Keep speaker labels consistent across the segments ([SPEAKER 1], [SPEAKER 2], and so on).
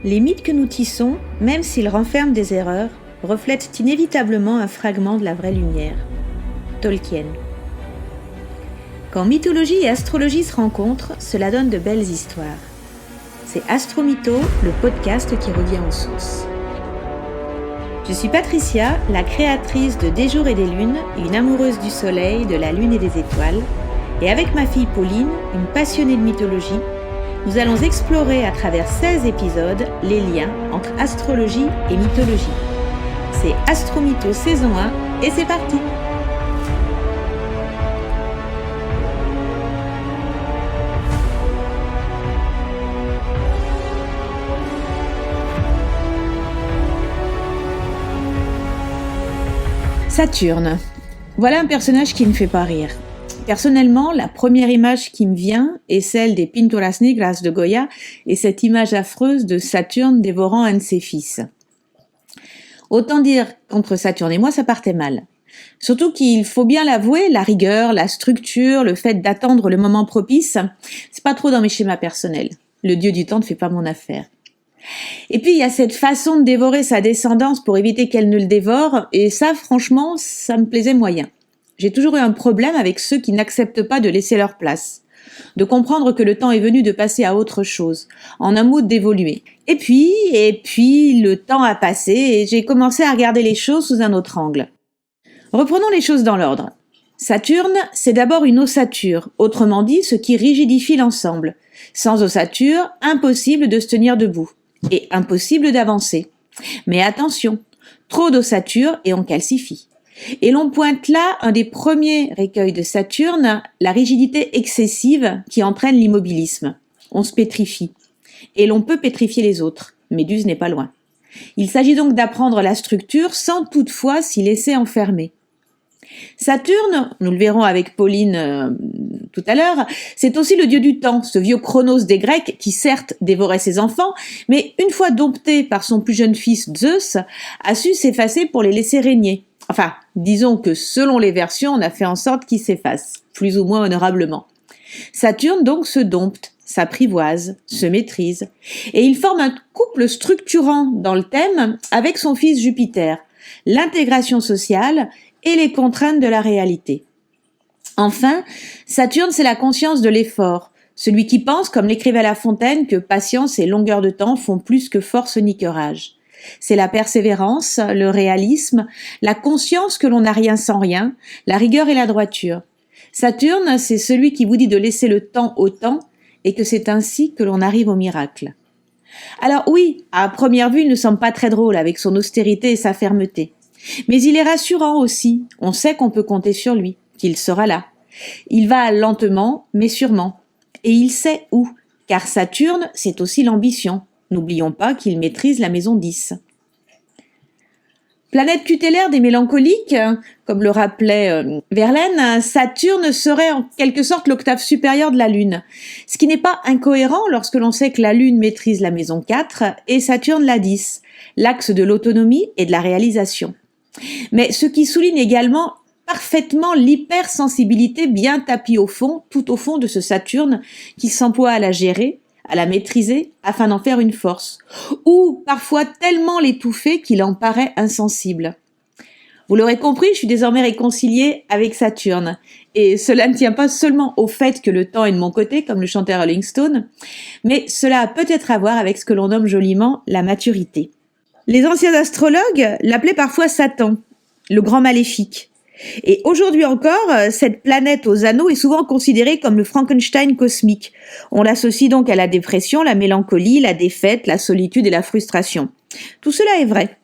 [SPEAKER 1] Les mythes que nous tissons, même s'ils renferment des erreurs, reflètent inévitablement un fragment de la vraie lumière. Tolkien. Quand mythologie et astrologie se rencontrent, cela donne de belles histoires. C'est Astromytho, le podcast qui revient aux sources. Je suis Patricia, la créatrice de Des jours et des lunes, une amoureuse du soleil, de la lune et des étoiles, et avec ma fille Pauline, une passionnée de mythologie, nous allons explorer à travers 16 épisodes les liens entre astrologie et mythologie. C'est Astromytho saison 1 et c'est parti! Saturne. Voilà un personnage qui ne fait pas rire. Personnellement, la première image qui me vient est celle des Pinturas Negras de Goya et cette image affreuse de Saturne dévorant un de ses fils. Autant dire qu'entre Saturne et moi, ça partait mal. Surtout qu'il faut bien l'avouer, la rigueur, la structure, le fait d'attendre le moment propice, c'est pas trop dans mes schémas personnels. Le dieu du temps ne fait pas mon affaire. Et puis il y a cette façon de dévorer sa descendance pour éviter qu'elle ne le dévore, et ça franchement, ça me plaisait moyen. J'ai toujours eu un problème avec ceux qui n'acceptent pas de laisser leur place, de comprendre que le temps est venu de passer à autre chose, en un mot d'évoluer. Et puis, le temps a passé et j'ai commencé à regarder les choses sous un autre angle. Reprenons les choses dans l'ordre. Saturne, c'est d'abord une ossature, autrement dit ce qui rigidifie l'ensemble. Sans ossature, impossible de se tenir debout. Et impossible d'avancer. Mais attention, trop d'ossature et on calcifie. Et l'on pointe là un des premiers recueils de Saturne, la rigidité excessive qui entraîne l'immobilisme. On se pétrifie. Et l'on peut pétrifier les autres. Méduse n'est pas loin. Il s'agit donc d'apprendre la structure sans toutefois s'y laisser enfermer. Saturne, nous le verrons avec Pauline tout à l'heure, c'est aussi le dieu du temps, ce vieux Chronos des Grecs qui certes dévorait ses enfants, mais une fois dompté par son plus jeune fils Zeus, a su s'effacer pour les laisser régner. Enfin, disons que selon les versions, on a fait en sorte qu'il s'efface, plus ou moins honorablement. Saturne donc se dompte, s'apprivoise, se maîtrise, et il forme un couple structurant dans le thème avec son fils Jupiter, l'intégration sociale et les contraintes de la réalité. Enfin, Saturne, c'est la conscience de l'effort, celui qui pense, comme l'écrivait La Fontaine, que patience et longueur de temps font plus que force ni que rage. C'est la persévérance, le réalisme, la conscience que l'on n'a rien sans rien, la rigueur et la droiture. Saturne, c'est celui qui vous dit de laisser le temps au temps et que c'est ainsi que l'on arrive au miracle. Alors oui, à première vue, il ne semble pas très drôle avec son austérité et sa fermeté. Mais il est rassurant aussi, on sait qu'on peut compter sur lui, qu'il sera là. Il va lentement, mais sûrement. Et il sait où, car Saturne, c'est aussi l'ambition. N'oublions pas qu'il maîtrise la maison 10. Planète tutélaire des mélancoliques, comme le rappelait Verlaine, Saturne serait en quelque sorte l'octave supérieure de la Lune. Ce qui n'est pas incohérent lorsque l'on sait que la Lune maîtrise la maison 4 et Saturne la 10, l'axe de l'autonomie et de la réalisation. Mais ce qui souligne également parfaitement l'hypersensibilité bien tapie au fond, tout au fond de ce Saturne qui s'emploie à la gérer, à la maîtriser afin d'en faire une force, ou parfois tellement l'étouffer qu'il en paraît insensible. Vous l'aurez compris, je suis désormais réconciliée avec Saturne, et cela ne tient pas seulement au fait que le temps est de mon côté, comme le chantait Rolling Stone, mais cela a peut-être à voir avec ce que l'on nomme joliment la maturité. Les anciens astrologues l'appelaient parfois Satan, le grand maléfique. Et aujourd'hui encore, cette planète aux anneaux est souvent considérée comme le Frankenstein cosmique. On l'associe donc à la dépression, la mélancolie, la défaite, la solitude et la frustration. Tout cela est vrai.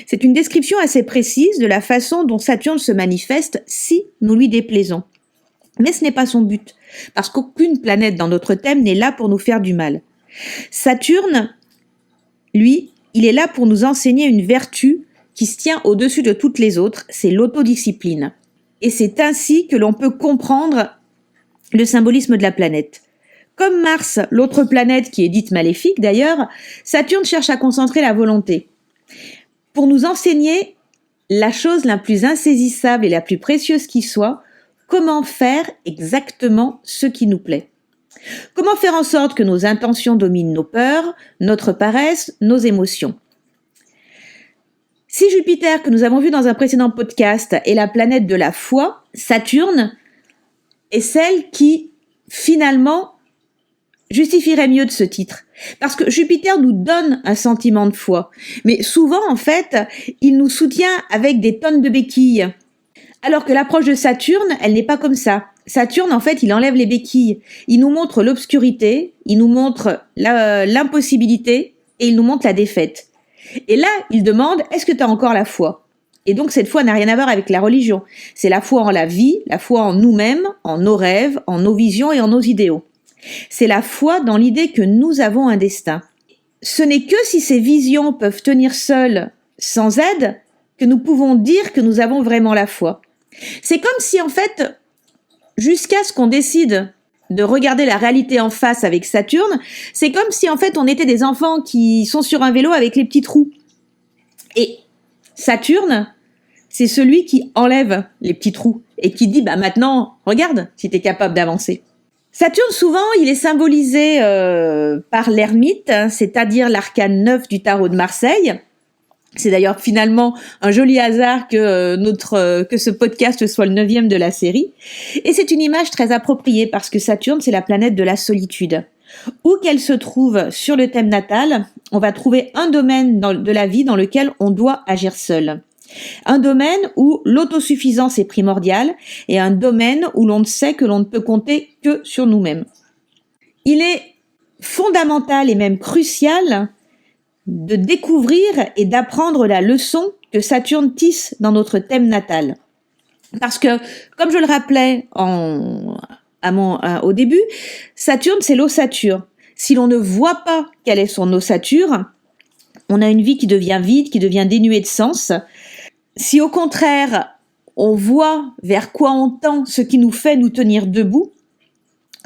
[SPEAKER 1] C'est une description assez précise de la façon dont Saturne se manifeste si nous lui déplaisons. Mais ce n'est pas son but, parce qu'aucune planète dans notre thème n'est là pour nous faire du mal. Saturne, lui, il est là pour nous enseigner une vertu qui se tient au-dessus de toutes les autres, c'est l'autodiscipline. Et c'est ainsi que l'on peut comprendre le symbolisme de la planète. Comme Mars, l'autre planète qui est dite maléfique d'ailleurs, Saturne cherche à concentrer la volonté. Pour nous enseigner la chose la plus insaisissable et la plus précieuse qui soit, comment faire exactement ce qui nous plaît. Comment faire en sorte que nos intentions dominent nos peurs, notre paresse, nos émotions? Si Jupiter, que nous avons vu dans un précédent podcast, est la planète de la foi, Saturne est celle qui, finalement, justifierait mieux de ce titre. Parce que Jupiter nous donne un sentiment de foi. Mais souvent, en fait, il nous soutient avec des tonnes de béquilles. Alors que l'approche de Saturne, elle n'est pas comme ça. Saturne, en fait, il enlève les béquilles. Il nous montre l'obscurité, il nous montre l'impossibilité et il nous montre la défaite. Et là, il demande, est-ce que tu as encore la foi? Et donc, cette foi n'a rien à voir avec la religion. C'est la foi en la vie, la foi en nous-mêmes, en nos rêves, en nos visions et en nos idéaux. C'est la foi dans l'idée que nous avons un destin. Ce n'est que si ces visions peuvent tenir seules, sans aide, que nous pouvons dire que nous avons vraiment la foi. C'est comme si, en fait, jusqu'à ce qu'on décide de regarder la réalité en face avec Saturne, c'est comme si, en fait, on était des enfants qui sont sur un vélo avec les petits trous. Et Saturne, c'est celui qui enlève les petits trous et qui dit, maintenant, regarde si tu es capable d'avancer. Saturne, souvent, il est symbolisé par l'ermite, c'est-à-dire l'arcane 9 du tarot de Marseille. C'est d'ailleurs finalement un joli hasard que ce podcast soit le 9e de la série. Et c'est une image très appropriée parce que Saturne, c'est la planète de la solitude. Où qu'elle se trouve sur le thème natal, on va trouver un domaine de la vie dans lequel on doit agir seul. Un domaine où l'autosuffisance est primordiale et un domaine où l'on sait que l'on ne peut compter que sur nous-mêmes. Il est fondamental et même crucial de découvrir et d'apprendre la leçon que Saturne tisse dans notre thème natal. Parce que, comme je le rappelais au début, Saturne, c'est l'ossature. Si l'on ne voit pas quelle est son ossature, on a une vie qui devient vide, qui devient dénuée de sens. Si au contraire, on voit vers quoi on tend, ce qui nous fait nous tenir debout,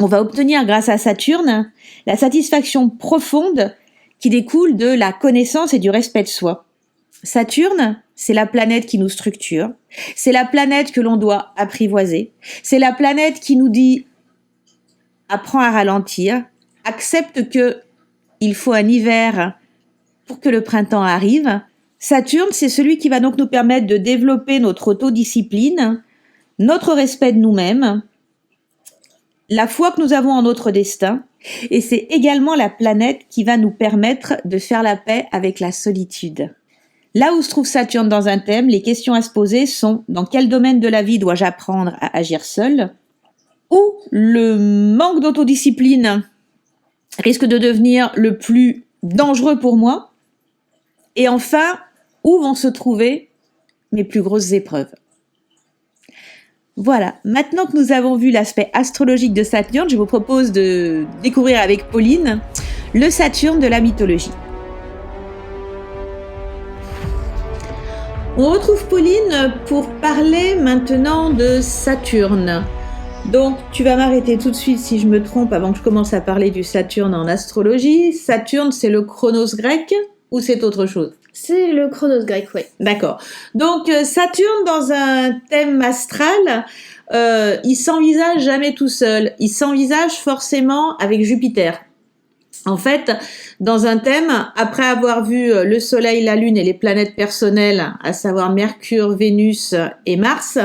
[SPEAKER 1] on va obtenir grâce à Saturne la satisfaction profonde qui découle de la connaissance et du respect de soi. Saturne, c'est la planète qui nous structure, c'est la planète que l'on doit apprivoiser, c'est la planète qui nous dit « apprends à ralentir, accepte que il faut un hiver pour que le printemps arrive ». Saturne, c'est celui qui va donc nous permettre de développer notre autodiscipline, notre respect de nous-mêmes, la foi que nous avons en notre destin, et c'est également la planète qui va nous permettre de faire la paix avec la solitude. Là où se trouve Saturne dans un thème, les questions à se poser sont: dans quel domaine de la vie dois-je apprendre à agir seul? Où le manque d'autodiscipline risque de devenir le plus dangereux pour moi? Et enfin, où vont se trouver mes plus grosses épreuves? Voilà, maintenant que nous avons vu l'aspect astrologique de Saturne, je vous propose de découvrir avec Pauline le Saturne de la mythologie. On retrouve Pauline pour parler maintenant de Saturne. Donc, tu vas m'arrêter tout de suite si je me trompe avant que je commence à parler du Saturne en astrologie. Saturne, c'est le Chronos grec ou c'est autre chose?
[SPEAKER 2] C'est le Chronos grec, oui.
[SPEAKER 1] D'accord. Donc, Saturne, dans un thème astral, il s'envisage jamais tout seul. Il s'envisage forcément avec Jupiter. En fait, dans un thème, après avoir vu le Soleil, la Lune et les planètes personnelles, à savoir Mercure, Vénus et Mars,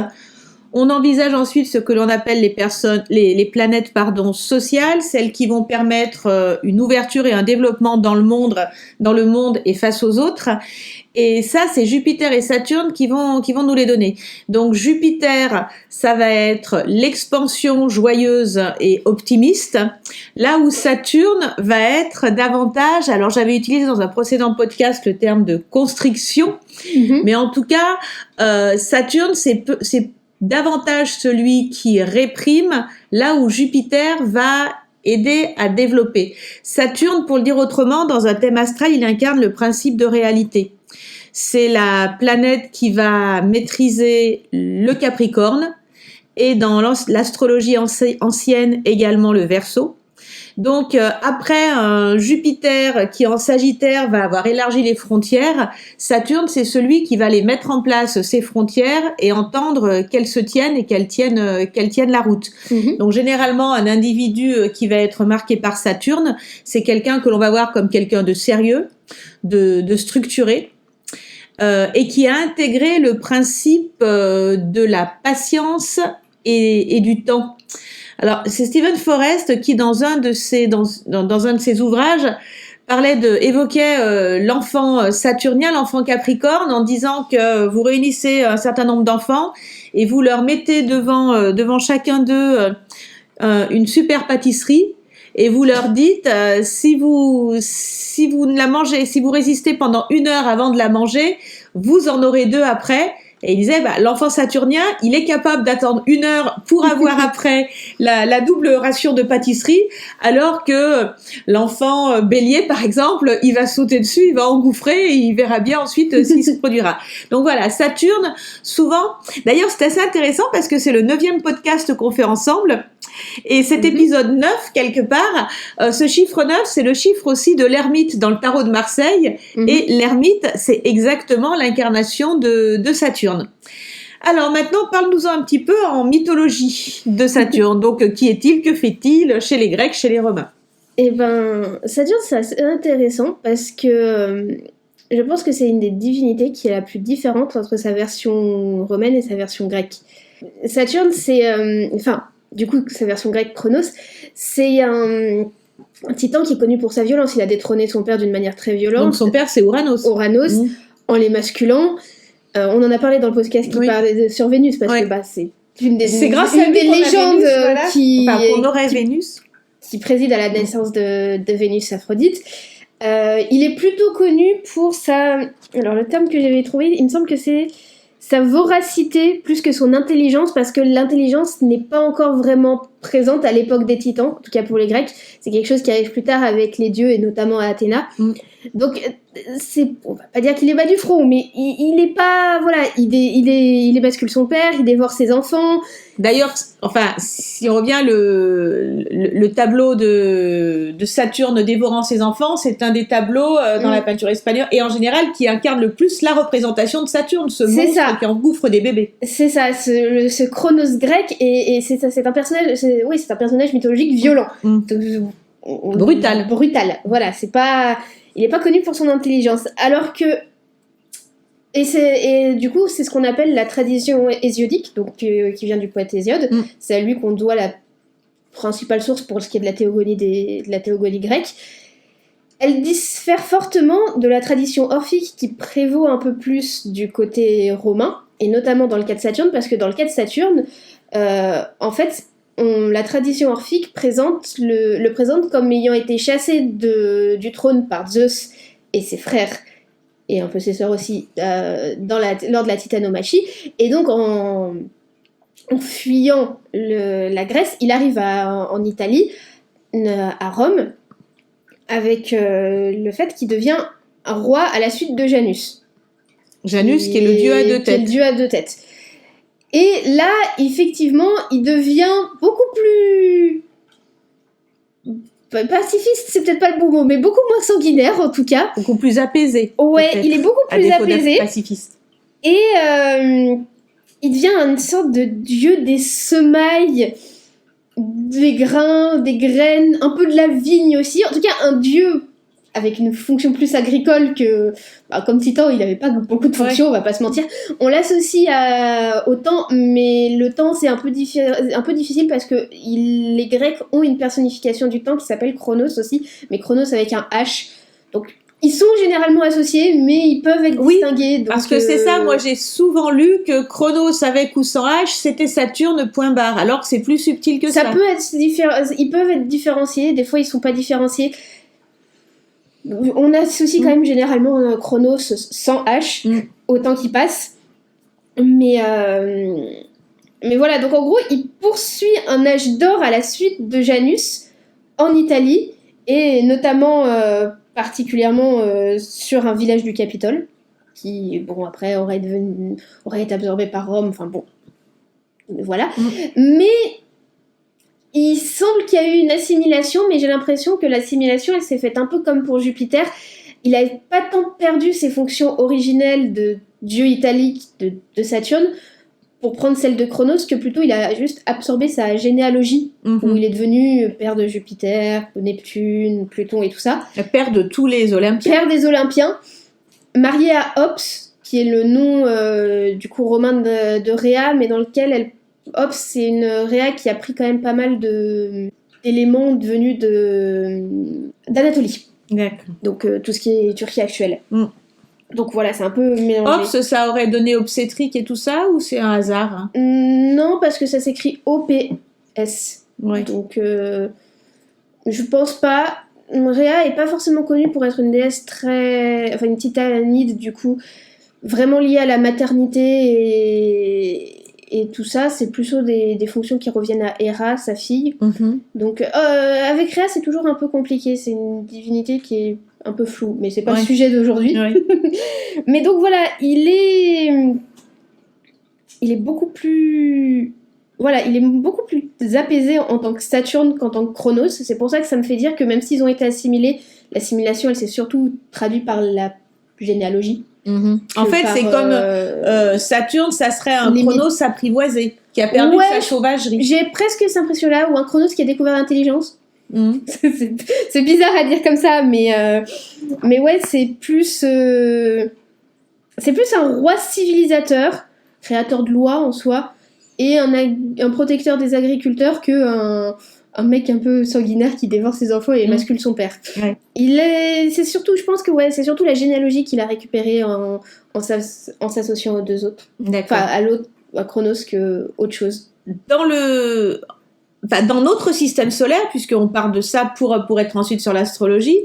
[SPEAKER 1] on envisage ensuite ce que l'on appelle les planètes sociales, celles qui vont permettre une ouverture et un développement dans le monde et face aux autres. Et ça, c'est Jupiter et Saturne qui vont nous les donner. Donc Jupiter, ça va être l'expansion joyeuse et optimiste, là où Saturne va être davantage, alors j'avais utilisé dans un précédent podcast le terme de constriction, mais en tout cas, Saturne, c'est davantage celui qui réprime, là où Jupiter va aider à développer. Saturne, pour le dire autrement, dans un thème astral, il incarne le principe de réalité. C'est la planète qui va maîtriser le Capricorne et dans l'astrologie ancienne également le Verseau. Donc après Jupiter qui en Sagittaire va avoir élargi les frontières, Saturne c'est celui qui va aller mettre en place ces frontières et entendre qu'elles se tiennent et qu'elles tiennent la route. Donc généralement un individu qui va être marqué par Saturne, c'est quelqu'un que l'on va voir comme quelqu'un de sérieux, de structuré. Et qui a intégré le principe de la patience et du temps. Alors, c'est Stephen Forrest qui, dans un de ses ouvrages, évoquait l'enfant saturnien, l'enfant capricorne, en disant que vous réunissez un certain nombre d'enfants et vous leur mettez devant chacun d'eux une super pâtisserie. Et vous leur dites, si vous ne la mangez, si vous résistez pendant 1 heure avant de la manger, vous en aurez 2 après. Et il disait, l'enfant saturnien, il est capable d'attendre 1 heure pour avoir après la double ration de pâtisserie, alors que l'enfant bélier, par exemple, il va sauter dessus, il va engouffrer et il verra bien ensuite ce qui se produira. Donc voilà, Saturne, souvent, d'ailleurs c'est assez intéressant parce que c'est le 9e podcast qu'on fait ensemble. Et cet épisode 9, quelque part, ce chiffre 9, c'est le chiffre aussi de l'ermite dans le tarot de Marseille. Et l'ermite, c'est exactement l'incarnation de Saturne. Alors maintenant, parle-nous-en un petit peu en mythologie de Saturne. Donc, qui est-il, que fait-il chez les Grecs, chez les Romains?
[SPEAKER 2] Eh ben, Saturne, c'est assez intéressant parce que je pense que c'est une des divinités qui est la plus différente entre sa version romaine et sa version grecque. Saturne, c'est... du coup, sa version grecque, Chronos, c'est un titan qui est connu pour sa violence. Il a détrôné son père d'une manière très violente.
[SPEAKER 1] Donc son père, c'est Ouranos.
[SPEAKER 2] En l'émasculant. On en a parlé dans le podcast qui parlait sur Vénus, parce que c'est une des légendes
[SPEAKER 1] qu'on aurait Vénus.
[SPEAKER 2] Qui préside à la naissance de Vénus Aphrodite. Il est plutôt connu pour sa... Alors le terme que j'avais trouvé, il me semble que c'est sa voracité plus que son intelligence, parce que l'intelligence n'est pas encore vraiment présente à l'époque des Titans, en tout cas pour les Grecs. C'est quelque chose qui arrive plus tard avec les dieux et notamment Athéna. Donc on va pas dire qu'il est bas du front, mais il est pas, voilà, il bascule son père, il dévore ses enfants.
[SPEAKER 1] D'ailleurs, si on revient le tableau de Saturne dévorant ses enfants, c'est un des tableaux dans la peinture espagnole et en général qui incarne le plus la représentation de Saturne, ce monstre qui engouffre des bébés.
[SPEAKER 2] C'est ça, ce Chronos grec, et c'est un personnage, c'est un personnage mythologique violent,
[SPEAKER 1] brutal.
[SPEAKER 2] Voilà, il est pas connu pour son intelligence, alors que et du coup, c'est ce qu'on appelle la tradition hésiodique, donc qui vient du poète Hésiode. C'est à lui qu'on doit la principale source pour ce qui est de la théogonie grecque. Elle diffère fortement de la tradition orphique qui prévaut un peu plus du côté romain, et notamment dans le cas de Saturne, parce que dans le cas de Saturne, en fait, la tradition orphique le présente comme ayant été chassé du trône par Zeus et ses frères, et un peu ses sœurs aussi, lors de la titanomachie. Et donc, en fuyant la Grèce, il arrive en Italie, à Rome, avec le fait qu'il devient un roi à la suite de Janus.
[SPEAKER 1] Janus, qui est le dieu à 2 têtes.
[SPEAKER 2] Qui est le dieu à 2 têtes. Et là, effectivement, il devient beaucoup plus... pacifiste, c'est peut-être pas le bon mot, mais beaucoup moins sanguinaire en tout cas.
[SPEAKER 1] Beaucoup plus apaisé.
[SPEAKER 2] Ouais, il est beaucoup plus apaisé.
[SPEAKER 1] Pacifiste.
[SPEAKER 2] Et il devient une sorte de dieu des semailles, des grains, des graines, un peu de la vigne aussi. En tout cas, un dieu avec une fonction plus agricole que... comme Titan, il n'avait pas beaucoup de fonctions, on va pas se mentir. On l'associe au temps, mais le temps, c'est un peu difficile parce que les Grecs ont une personnification du temps qui s'appelle Chronos aussi, mais Chronos avec un H. Donc, ils sont généralement associés, mais ils peuvent être distingués. Donc,
[SPEAKER 1] parce que c'est ça, moi j'ai souvent lu que Chronos avec ou sans H, c'était Saturne, point barre, alors que c'est plus subtil que ça.
[SPEAKER 2] Ça peut être ils peuvent être différenciés, des fois ils sont pas différenciés. On associe quand même généralement Chronos sans H au temps qui passe. Mais voilà, donc en gros, il poursuit un âge d'or à la suite de Janus en Italie, et notamment particulièrement sur un village du Capitole, qui, après, aurait été absorbé par Rome, enfin bon, voilà. Mais Il semble qu'il y a eu une assimilation, mais j'ai l'impression que l'assimilation, elle s'est faite un peu comme pour Jupiter. Il n'a pas tant perdu ses fonctions originelles de dieu italique de Saturne pour prendre celle de Chronos, que plutôt il a juste absorbé sa généalogie, où il est devenu père de Jupiter, de Neptune, Pluton et tout ça.
[SPEAKER 1] Le père de tous les Olympiens.
[SPEAKER 2] Père des Olympiens, marié à Ops, qui est le nom du coup romain de Rhea, mais dans lequel Ops, c'est une Rhea qui a pris quand même pas mal d'éléments venus d'Anatolie.
[SPEAKER 1] D'accord.
[SPEAKER 2] Donc tout ce qui est Turquie actuelle. Donc voilà, c'est un peu mélangé.
[SPEAKER 1] Ops, ça aurait donné obstétrique et tout ça, ou c'est un hasard?
[SPEAKER 2] Non, parce que ça s'écrit OPS.
[SPEAKER 1] Ouais.
[SPEAKER 2] Donc je pense pas. Rhea est pas forcément connue pour être une déesse enfin une titanide du coup, vraiment liée à la maternité et tout ça. C'est plutôt des fonctions qui reviennent à Héra, sa fille. Donc avec Rhea, c'est toujours un peu compliqué. C'est une divinité qui est un peu floue, mais c'est pas le sujet d'aujourd'hui. Mais donc voilà, il est beaucoup plus... Voilà, il est beaucoup plus apaisé en tant que Saturne qu'en tant que Chronos. C'est pour ça que ça me fait dire que même s'ils ont été assimilés, l'assimilation, elle s'est surtout traduite par la généalogie.
[SPEAKER 1] En fait, c'est comme Saturne, ça serait un Chronos apprivoisé, qui a perdu sa sauvagerie.
[SPEAKER 2] J'ai presque cette impression-là, ou un Chronos qui a découvert l'intelligence. C'est bizarre à dire comme ça, mais ouais, c'est plus un roi civilisateur, créateur de lois en soi, et un protecteur des agriculteurs que un mec un peu sanguinaire qui dévore ses enfants et émascule son père. C'est surtout, je pense que c'est surtout la généalogie qu'il a récupérée en s'associant aux deux autres.
[SPEAKER 1] D'accord.
[SPEAKER 2] Enfin, à Chronos que autre chose.
[SPEAKER 1] Dans notre système solaire, puisqu'on parle de ça pour être ensuite sur l'astrologie,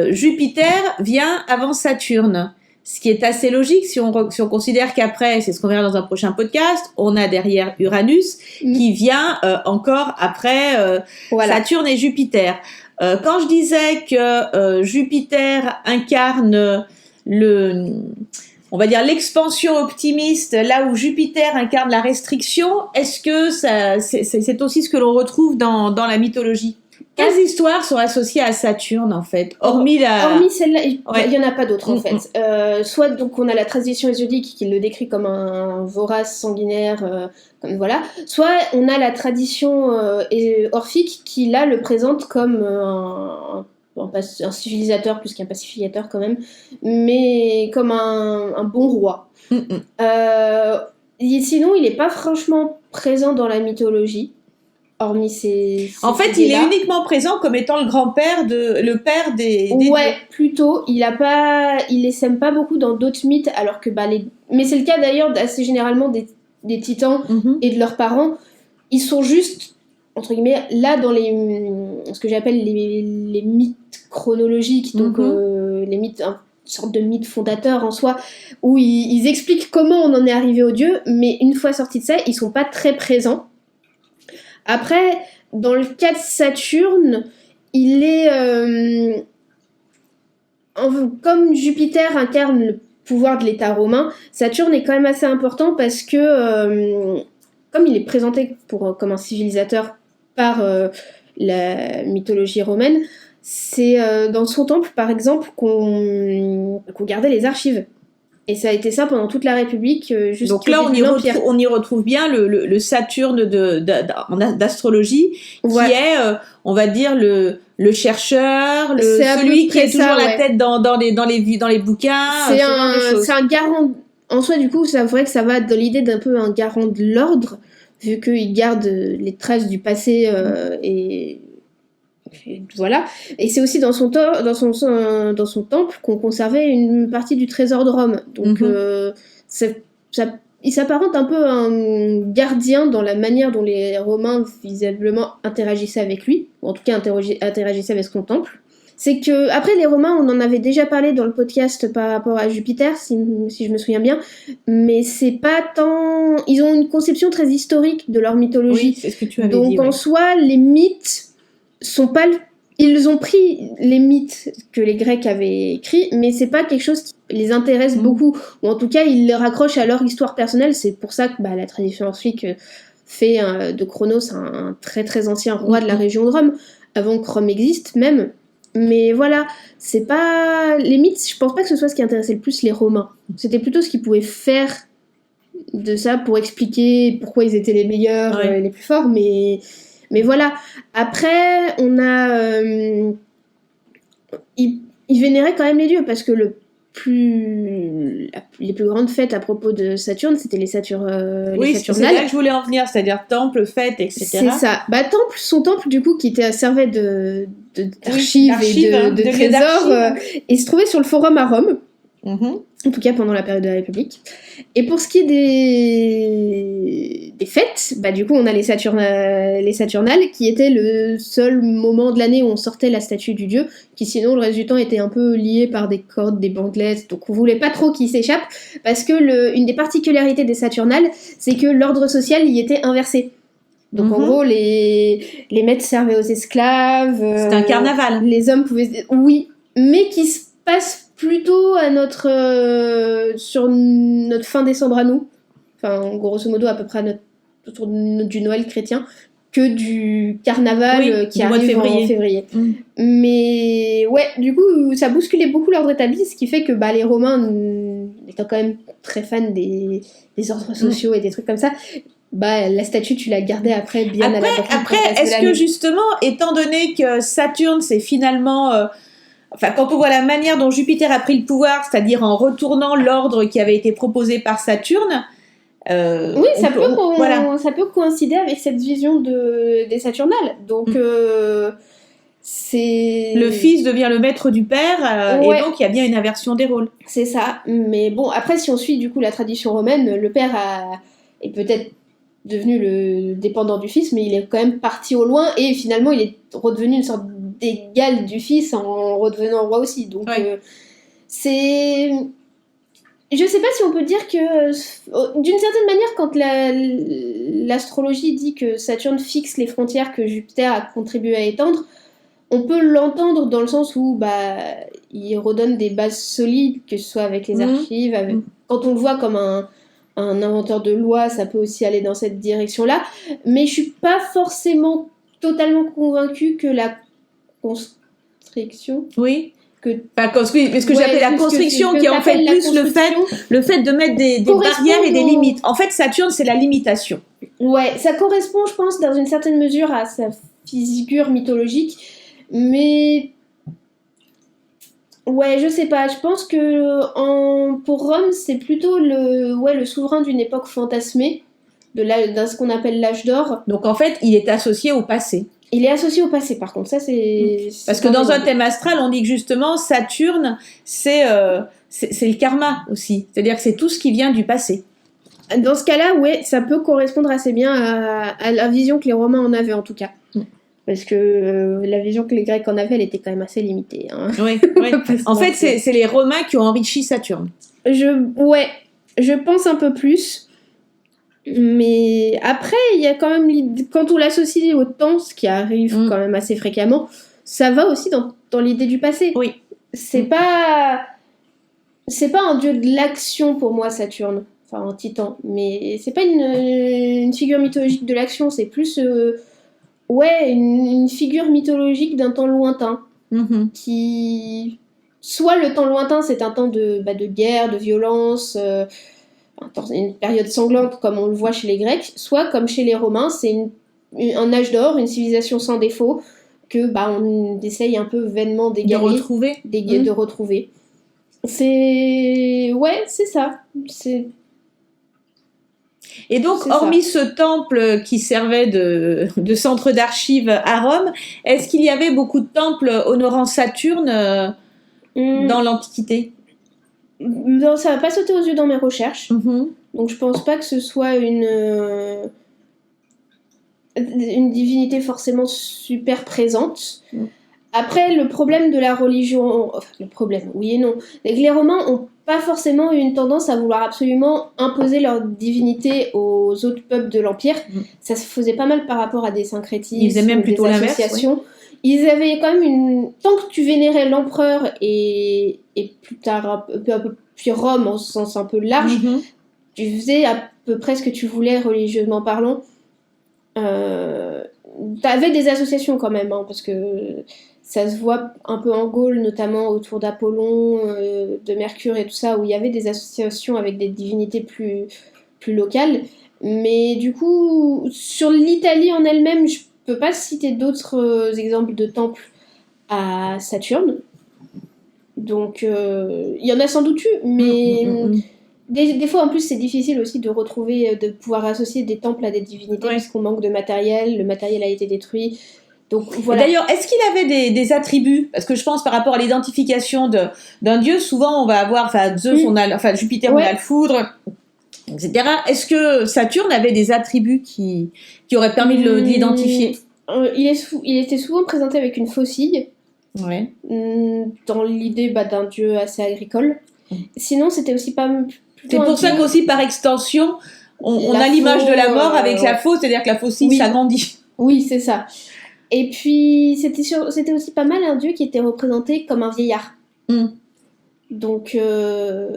[SPEAKER 1] Jupiter vient avant Saturne. Ce qui est assez logique si on considère qu'après, c'est ce qu'on verra dans un prochain podcast, on a derrière Uranus qui vient encore après Saturne et Jupiter. Quand je disais que Jupiter incarne on va dire l'expansion optimiste, là où Jupiter incarne la restriction, est-ce que c'est aussi ce que l'on retrouve dans la mythologie? Quelles histoires sont associées à Saturne, en fait, hormis
[SPEAKER 2] celle-là, il n'y en a pas d'autres, en fait. Soit, donc, on a la tradition hésiodique qui le décrit comme un vorace sanguinaire, comme voilà. Soit, on a la tradition orphique qui, là, le présente comme un civilisateur plus qu'un pacificateur, quand même, mais comme un bon roi. Sinon, il n'est pas franchement présent dans la mythologie. Hormis en fait,
[SPEAKER 1] il est uniquement présent comme étant le père des
[SPEAKER 2] ouais, plutôt. Il essaime pas beaucoup dans d'autres mythes, alors que mais c'est le cas d'ailleurs assez généralement des titans et de leurs parents. Ils sont juste entre guillemets là dans ce que j'appelle les mythes chronologiques, donc les mythes, une sorte de mythe fondateur en soi, où ils expliquent comment on en est arrivé aux dieux, mais une fois sortis de ça, ils sont pas très présents. Après, dans le cas de Saturne, il est... comme Jupiter incarne le pouvoir de l'État romain, Saturne est quand même assez important parce que, comme il est présenté comme un civilisateur par la mythologie romaine, c'est dans son temple, par exemple, qu'on gardait les archives. Et ça a été ça pendant toute la République.
[SPEAKER 1] Donc là, on y retrouve bien le Saturne d'astrologie, qui est, on va dire, le chercheur, celui qui est toujours la tête dans les bouquins.
[SPEAKER 2] C'est un garant. En soi, du coup, c'est vrai que ça va dans l'idée d'un peu un garant de l'ordre, vu qu'il garde les traces du passé et voilà. Et c'est aussi dans son temple qu'on conservait une partie du trésor de Rome. Donc il s'apparente un peu à un gardien dans la manière dont les Romains visiblement interagissaient avec lui, ou en tout cas interagissaient avec son temple. C'est que après les Romains, on en avait déjà parlé dans le podcast par rapport à Jupiter, si je me souviens bien, mais c'est pas tant. Ils ont une conception très historique de leur mythologie.
[SPEAKER 1] Oui, c'est ce que tu avais
[SPEAKER 2] dit. Donc en soi, les mythes sont pas. Ils ont pris les mythes que les Grecs avaient écrits, mais c'est pas quelque chose qui les intéresse beaucoup, ou en tout cas ils les raccrochent à leur histoire personnelle. C'est pour ça que la tradition orphique fait de Chronos un très très ancien roi de la région de Rome, avant que Rome existe même. Mais voilà, c'est pas... Les mythes, je pense pas que ce soit ce qui intéressait le plus les Romains. C'était plutôt ce qu'ils pouvaient faire de ça pour expliquer pourquoi ils étaient les meilleurs, les plus forts, mais voilà. Après, on a... ils vénéraient quand même les dieux, parce que les plus grandes fêtes à propos de Saturne, c'était les Saturnales.
[SPEAKER 1] C'est là que je voulais en venir, c'est-à-dire temple, fête, etc.
[SPEAKER 2] C'est ça. Son temple, du coup, qui servait d'archives et de trésors, et se trouvait sur le forum à Rome. En tout cas pendant la période de la République. Et pour ce qui est des fêtes, du coup on a les Saturnales, qui étaient le seul moment de l'année où on sortait la statue du dieu, qui sinon le reste du temps était un peu lié par des cordes, des bandelettes, donc on voulait pas trop qu'il s'échappe, parce que une des particularités des Saturnales, c'est que l'ordre social y était inversé. Donc en gros, les maîtres servaient aux esclaves.
[SPEAKER 1] C'était un carnaval.
[SPEAKER 2] Les hommes pouvaient... Oui, mais qui se passe plutôt à sur notre fin décembre à nous, enfin grosso modo à peu près autour du Noël chrétien, que du carnaval qui arrive en février. Mais ouais, du coup ça bousculait beaucoup l'ordre établi, ce qui fait que les Romains, étant quand même très fans des ordres sociaux et des trucs comme ça, la statue tu la gardais après bien à la portée.
[SPEAKER 1] Après, est-ce que justement, étant donné que Saturne c'est finalement... quand on voit la manière dont Jupiter a pris le pouvoir, c'est-à-dire en retournant l'ordre qui avait été proposé par Saturne...
[SPEAKER 2] ça peut coïncider avec cette vision des Saturnales. Donc, c'est...
[SPEAKER 1] Le fils devient le maître du père, et donc il y a bien une inversion des rôles.
[SPEAKER 2] C'est ça. Mais bon, après, si on suit du coup la tradition romaine, le père est peut-être devenu le dépendant du fils, mais il est quand même parti au loin, et finalement, il est redevenu une sorte d'égal du fils en redevenant roi aussi. Donc c'est... Je sais pas si on peut dire que d'une certaine manière, quand l'astrologie dit que Saturne fixe les frontières que Jupiter a contribué à étendre, on peut l'entendre dans le sens où il redonne des bases solides, que ce soit avec les archives, quand on le voit comme un inventeur de lois, ça peut aussi aller dans cette direction-là, mais je suis pas forcément totalement convaincue que la constriction.
[SPEAKER 1] Mais ce que j'appelle la constriction, qui est en fait plus le fait de mettre des barrières et des limites. En fait, Saturne, c'est la limitation.
[SPEAKER 2] Ouais, ça correspond, je pense, dans une certaine mesure à sa figure mythologique, mais ouais, je sais pas. Je pense que pour Rome, c'est plutôt le souverain d'une époque fantasmée, de ce qu'on appelle l'âge d'or.
[SPEAKER 1] Donc en fait, il est associé au passé.
[SPEAKER 2] Il est associé au passé, par contre, ça c'est...
[SPEAKER 1] Parce que dans un thème astral, on dit que justement, Saturne, c'est le karma aussi. C'est-à-dire que c'est tout ce qui vient du passé.
[SPEAKER 2] Dans ce cas-là, ouais, ça peut correspondre assez bien à la vision que les Romains en avaient, en tout cas. Parce que la vision que les Grecs en avaient, elle était quand même assez limitée. Hein.
[SPEAKER 1] Oui. En fait, c'est les Romains qui ont enrichi Saturne.
[SPEAKER 2] Je pense un peu plus. Mais après, il y a quand même quand on l'associe au temps, ce qui arrive quand même assez fréquemment, ça va aussi dans l'idée du passé.
[SPEAKER 1] Oui.
[SPEAKER 2] C'est pas un dieu de l'action pour moi, Saturne, enfin un titan, mais c'est pas une figure mythologique de l'action, c'est plus une figure mythologique d'un temps lointain qui soit le temps lointain, c'est un temps de guerre, de violence, une période sanglante comme on le voit chez les Grecs, soit comme chez les Romains, c'est un âge d'or, une civilisation sans défaut que on essaye un peu vainement d'égaler, de retrouver. C'est ça.
[SPEAKER 1] Et donc, hormis ce temple qui servait de centre d'archives à Rome, est-ce qu'il y avait beaucoup de temples honorant Saturne dans l'Antiquité ?
[SPEAKER 2] Non, ça va pas sauter aux yeux dans mes recherches. Donc je pense pas que ce soit une divinité forcément super présente. Après, le problème de la religion... Enfin, le problème, oui et non. C'est que les Romains ont pas forcément eu une tendance à vouloir absolument imposer leur divinité aux autres peuples de l'Empire. Ça se faisait pas mal par rapport à des syncrétismes,
[SPEAKER 1] ils faisaient même plutôt
[SPEAKER 2] des
[SPEAKER 1] l'inverse,
[SPEAKER 2] associations. Ils avaient quand même tant que tu vénérais l'empereur et plus tard puis Rome en sens un peu large, tu faisais à peu près ce que tu voulais religieusement parlant. T'avais des associations quand même, hein, parce que ça se voit un peu en Gaule, notamment autour d'Apollon, de Mercure et tout ça, où il y avait des associations avec des divinités plus locales. Mais du coup, sur l'Italie en elle-même, je peux pas citer d'autres exemples de temples à Saturne. Donc, il y en a sans doute eu, mais des fois en plus c'est difficile aussi de retrouver, de pouvoir associer des temples à des divinités, puisqu'on manque de matériel, le matériel a été détruit. Donc, voilà.
[SPEAKER 1] Et d'ailleurs, est-ce qu'il avait des attributs? Parce que je pense par rapport à l'identification d'un dieu, souvent on va avoir, Zeus, Jupiter, on a le foudre, etc. Est-ce que Saturne avait des attributs qui auraient permis de l'identifier?
[SPEAKER 2] Il était souvent présenté avec une faucille, dans l'idée d'un dieu assez agricole. Sinon, c'était aussi pas...
[SPEAKER 1] C'est pour ça qu'aussi, par extension, on a l'image de la mort avec la faux, c'est-à-dire que la faucille s'agrandit.
[SPEAKER 2] Oui, c'est ça. Et puis, c'était aussi pas mal un dieu qui était représenté comme un vieillard. Donc, je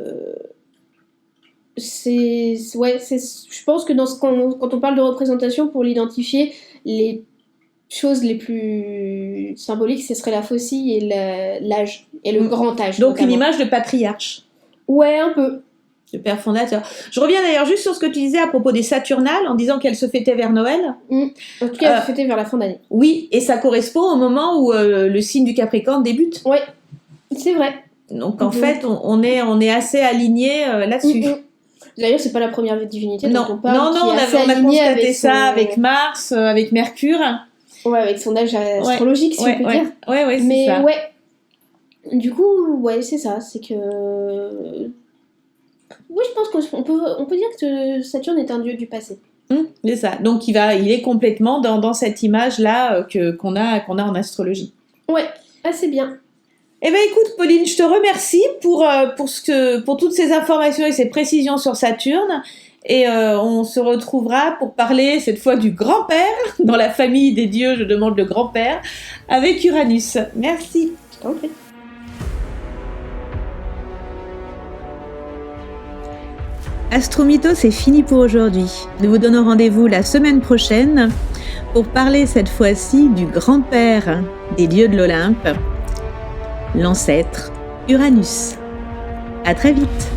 [SPEAKER 2] pense que quand on parle de représentation, pour l'identifier, les choses les plus symboliques, ce serait la faucille et l'âge, et le grand âge.
[SPEAKER 1] Donc, notamment une image de patriarche.
[SPEAKER 2] Ouais, un peu.
[SPEAKER 1] Le père fondateur. Je reviens d'ailleurs juste sur ce que tu disais à propos des Saturnales, en disant qu'elles se fêtaient vers Noël.
[SPEAKER 2] En tout cas, elles se fêtaient vers la fin d'année.
[SPEAKER 1] Oui, et ça correspond au moment où le signe du Capricorne débute.
[SPEAKER 2] Ouais, c'est vrai.
[SPEAKER 1] Donc en fait, on est assez alignés là-dessus.
[SPEAKER 2] D'ailleurs, c'est pas la première divinité
[SPEAKER 1] dont
[SPEAKER 2] on parle.
[SPEAKER 1] On a constaté ça avec Mars, avec Mercure.
[SPEAKER 2] Ouais, avec son âge astrologique, si on peut dire.
[SPEAKER 1] Ouais, c'est ça.
[SPEAKER 2] Ouais. Du coup, c'est ça. C'est que... Oui, je pense qu'on peut dire que Saturne est un dieu du passé.
[SPEAKER 1] C'est ça. Donc il est complètement dans cette image-là qu'on a en astrologie.
[SPEAKER 2] Ouais, assez bien.
[SPEAKER 1] Eh bien écoute Pauline, je te remercie pour toutes ces informations et ces précisions sur Saturne. Et on se retrouvera pour parler cette fois du grand-père. Dans la famille des dieux, je demande le grand-père, avec Uranus. Merci.
[SPEAKER 2] Je t'en prie.
[SPEAKER 1] Astromythos, c'est fini pour aujourd'hui. Nous vous donnons rendez-vous la semaine prochaine pour parler cette fois-ci du grand-père des dieux de l'Olympe, l'ancêtre Uranus. À très vite.